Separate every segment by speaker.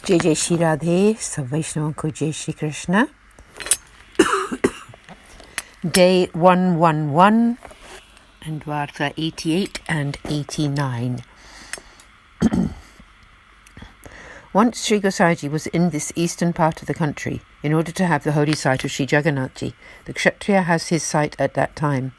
Speaker 1: जय जय श्री राधे, सब वैष्णवों को जय Shri Krishna. Day 111 and Varta 88 and 89. Once Sri Gosaiji was in this eastern part of the country in order to have the holy site of Sri Jagannathji. The Kshatriya has his site at that time.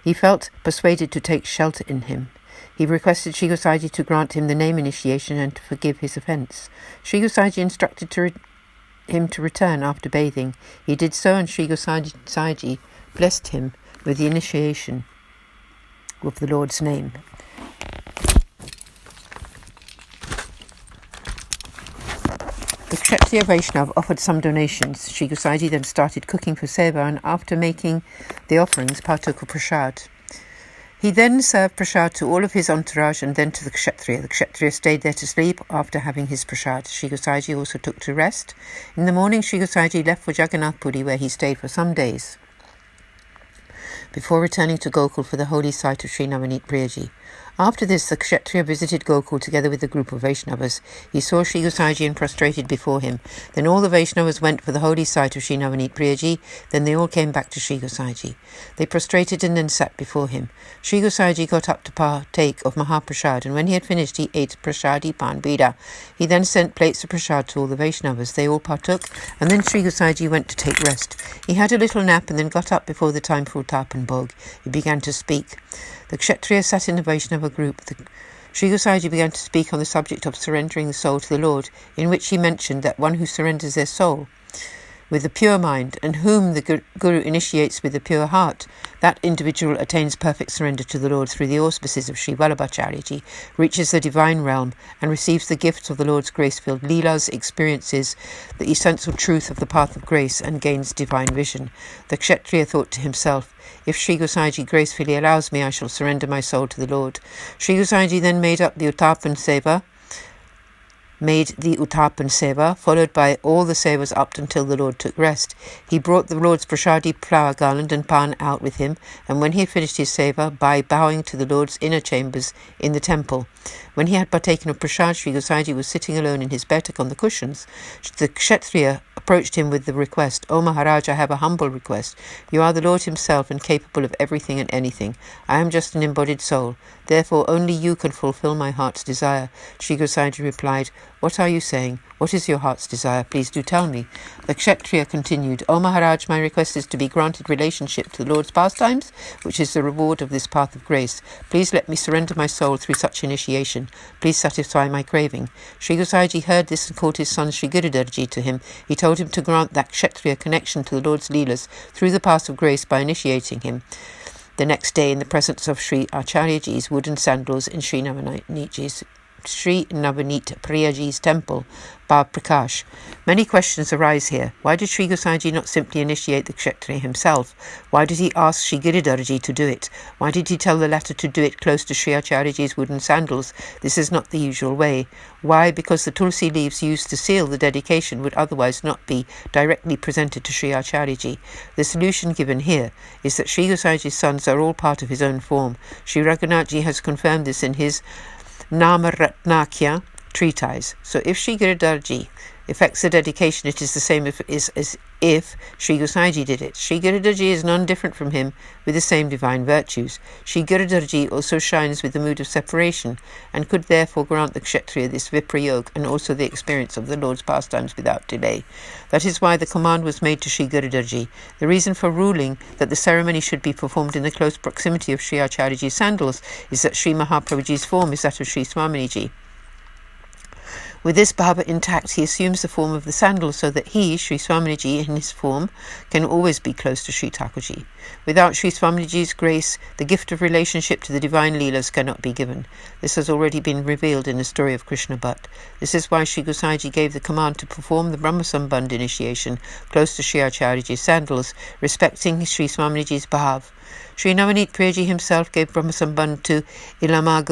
Speaker 1: He felt persuaded to take shelter in him. He requested Sri Gosaiji to grant him the name initiation and to forgive his offence. Sri Gosaiji instructed him to return after bathing. He did so, and Sri Gosaiji blessed him with the initiation of the Lord's name. The Kshatriya Vaishnav offered some donations. Sri Gosaiji then started cooking for Seva, and after making the offerings, partook of prasad. He then served prasad to all of his entourage and then to the Kshatriya. The Kshatriya stayed there to sleep after having his prasad. Sri Gosaiji also took to rest. In the morning, Sri Gosaiji left for Jagannath Puri, where he stayed for some days, before returning to Gokul for the holy site of Sri Navneet Priyaji. After this, the Kshatriya visited Gokul together with a group of Vaishnavas. He saw Sri Gosaiji and prostrated before him. Then all the Vaishnavas went for the holy site of Sri Navneet Priyaji. Then they all came back to Sri Gosaiji. They prostrated and then sat before him. Sri Gosaiji got up to partake of Mahaprasad, and when he had finished, he ate prasadi pan bida. He then sent plates of prasad to all the Vaishnavas. They all partook, and then Sri Gosaiji went to take rest. He had a little nap and then got up before the time for utap and bhog. He began to speak. The Kshatriya sat in the Vaishnava group. Sri Gosaiji began to speak on the subject of surrendering the soul to the Lord, in which he mentioned that one who surrenders their soul with a pure mind, and whom the Guru initiates with a pure heart, that individual attains perfect surrender to the Lord through the auspices of Sri Vallabhacharyaji, reaches the divine realm, and receives the gifts of the Lord's grace-filled leelas, experiences the essential truth of the path of grace, and gains divine vision. The Kshatriya thought to himself, if Sri Gosaiji gracefully allows me, I shall surrender my soul to the Lord. Sri Gosaiji then made the Uttapan Seva, followed by all the Sevas up until the Lord took rest. He brought the Lord's prasadi, flower garland and pan out with him, and when he had finished his Seva, by bowing to the Lord's inner chambers in the temple. When he had partaken of prasad, Sri Gosaiji was sitting alone in his betak on the cushions. The Kshatriya approached him with the request, O Maharaj, I have a humble request. You are the Lord himself and capable of everything and anything. I am just an embodied soul. Therefore, only you can fulfill my heart's desire. Sri Gosaiji replied, What are you saying? What is your heart's desire? Please do tell me. The Kshatriya continued, O Maharaj, my request is to be granted relationship to the Lord's pastimes, which is the reward of this path of grace. Please let me surrender my soul through such initiation. Please satisfy my craving. Sri Gosaiji heard this and called his son Sri Giridharji to him. He told him to grant that Kshatriya connection to the Lord's leelas through the path of grace by initiating him. The next day, in the presence of Sri Acharyaji's wooden sandals in Sri Navneet Priyaji's temple, Bhav Prakash. Many questions arise here. Why did Sri Gosaiji not simply initiate the Kshatriya himself? Why did he ask Sri Giridharji to do it? Why did he tell the latter to do it close to Sri Acharyaji's wooden sandals? This is not the usual way. Why? Because the tulsi leaves used to seal the dedication would otherwise not be directly presented to Sri Acharyaji. The solution given here is that Sri Gosaiji's sons are all part of his own form. Sri Raghunathji has confirmed this in his Namaratnakya treatise. So if Sri Giridharji effects the dedication, it is the same as if Sri Gosaiji did it. Sri Giridharji is none different from him with the same divine virtues. Sri Giridharji also shines with the mood of separation and could therefore grant the Kshatriya this Viprayog and also the experience of the Lord's pastimes without delay. That is why the command was made to Sri Giridharji. The reason for ruling that the ceremony should be performed in the close proximity of Sri Acharyaji's sandals is that Sri Mahaprabhuji's form is that of Sri Swaminiji. With this bhava intact, he assumes the form of the sandal so that he, Sri Swaminiji, in his form, can always be close to Sri Thakurji. Without Sri Swaminiji's grace, the gift of relationship to the divine leelas cannot be given. This has already been revealed in the story of Krishna Bhatt. This is why Sri Gosaiji gave the command to perform the Brahmasambandh initiation close to Sri Acharyaji's sandals, respecting Sri Swaminiji's bhav. Sri Navneet Priyaji himself gave Brahmasambandh to Ilama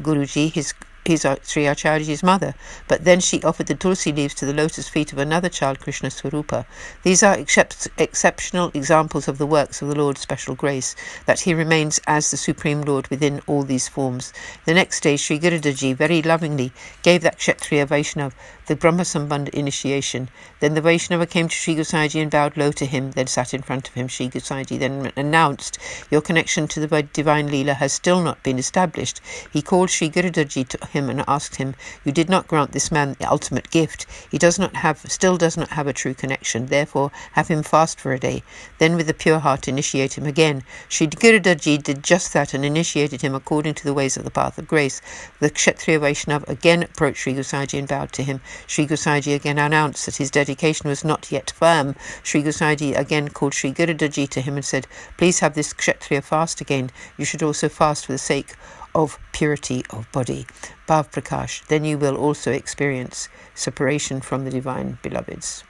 Speaker 1: Guruji, his Sri Acharyaji's mother, but then she offered the tulsi leaves to the lotus feet of another child, Krishna Swarupa. These are exceptional examples of the works of the Lord's special grace, that he remains as the Supreme Lord within all these forms. The next day, Sri Giridharji very lovingly gave that Kshatriya Vaishnav the Brahma Sambandha initiation. Then the Vaishnava came to Sri Gosaiji and bowed low to him, then sat in front of him. Sri Gosaiji then announced, "Your connection to the divine Leela has still not been established." He called Sri Giridharji to him and asked him, "You did not grant this man the ultimate gift. He still does not have a true connection. Therefore, have him fast for a day. Then with a pure heart initiate him again." Sri Giridharji did just that and initiated him according to the ways of the path of grace. The Kshatriya Vaishnava again approached Sri Gosaiji and bowed to him. Sri Gosaiji again announced that his dedication was not yet firm. Sri Gosaiji again called Sri Giridharji to him and said, "Please have this Kshatriya fast again. You should also fast for the sake of purity of body." Bhav Prakash, then you will also experience separation from the divine beloveds.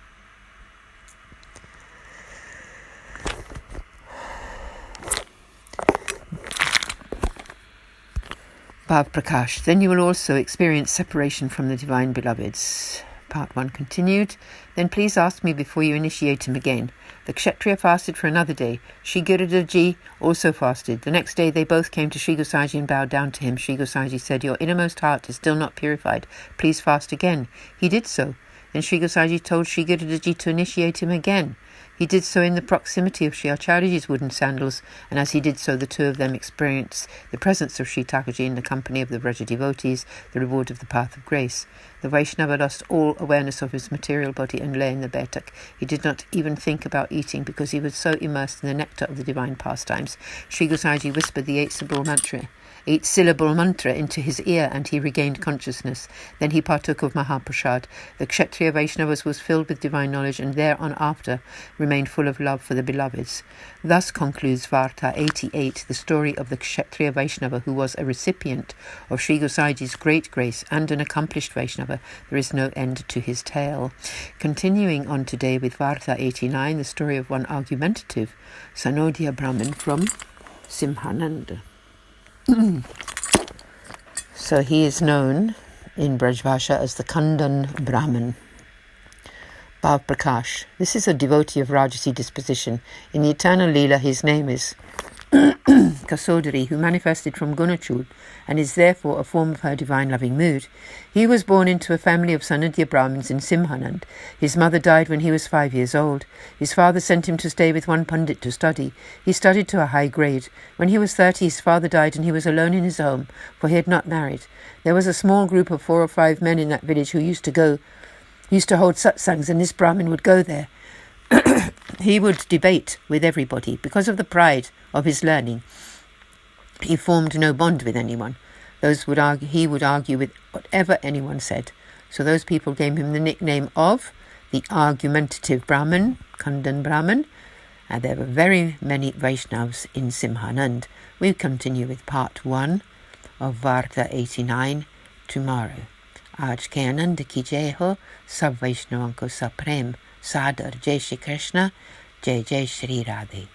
Speaker 1: Bhav Prakash, then you will also experience separation from the divine beloveds. Part 1 continued. Then please ask me before you initiate him again. The Kshatriya fasted for another day. Sri Giridharji also fasted. The next day they both came to Sri Gosaiji and bowed down to him. Sri Gosaiji said, "Your innermost heart is still not purified. Please fast again." He did so. Then Sri Gosaiji told Sri Giridharji to initiate him again. He did so in the proximity of Sri Acharyaji's wooden sandals, and as he did so, the two of them experienced the presence of Sri Thakurji in the company of the Vraja devotees, the reward of the path of grace. The Vaishnava lost all awareness of his material body and lay in the betak. He did not even think about eating because he was so immersed in the nectar of the divine pastimes. Sri Gosaiji whispered the eight-syllable mantra into his ear, and he regained consciousness. Then he partook of Mahaprasad. The Kshatriya Vaishnavas was filled with divine knowledge and thereon after remained full of love for the beloveds. Thus concludes Varta 88, the story of the Kshatriya Vaishnava who was a recipient of Sri Gosaiji's great grace and an accomplished Vaishnava. There is no end to his tale. Continuing on today with Varta 89, the story of one argumentative Sanodya Brahmin from Simhananda. So he is known in Braj Bhasha as the Kandan Brahmin. Bhav Prakash. This is a devotee of Rajasi disposition. In the eternal Leela, his name is Kasodari, who manifested from Gunachud and is therefore a form of her divine loving mood. He was born into a family of Sanodya Brahmins in Simhanand. His mother died when he was 5 years old. His father sent him to stay with one Pandit to study. He studied to a high grade. When he was 30, his father died and he was alone in his home, for he had not married. There was a small group of 4 or 5 men in that village who used to hold satsangs, and this Brahmin would go there. He would debate with everybody. Because of the pride of his learning, he formed no bond with anyone. He would argue with whatever anyone said. So those people gave him the nickname of the argumentative Brahmin, Kandan Brahmin, and there were very many Vaishnavas in Simhanand. We continue with part 1 of Varta 89 tomorrow. आज के आनंद की जय हो, सब वैष्णवों को सप्रेम सादर। जय श्री कृष्ण, जय जय श्री राधे।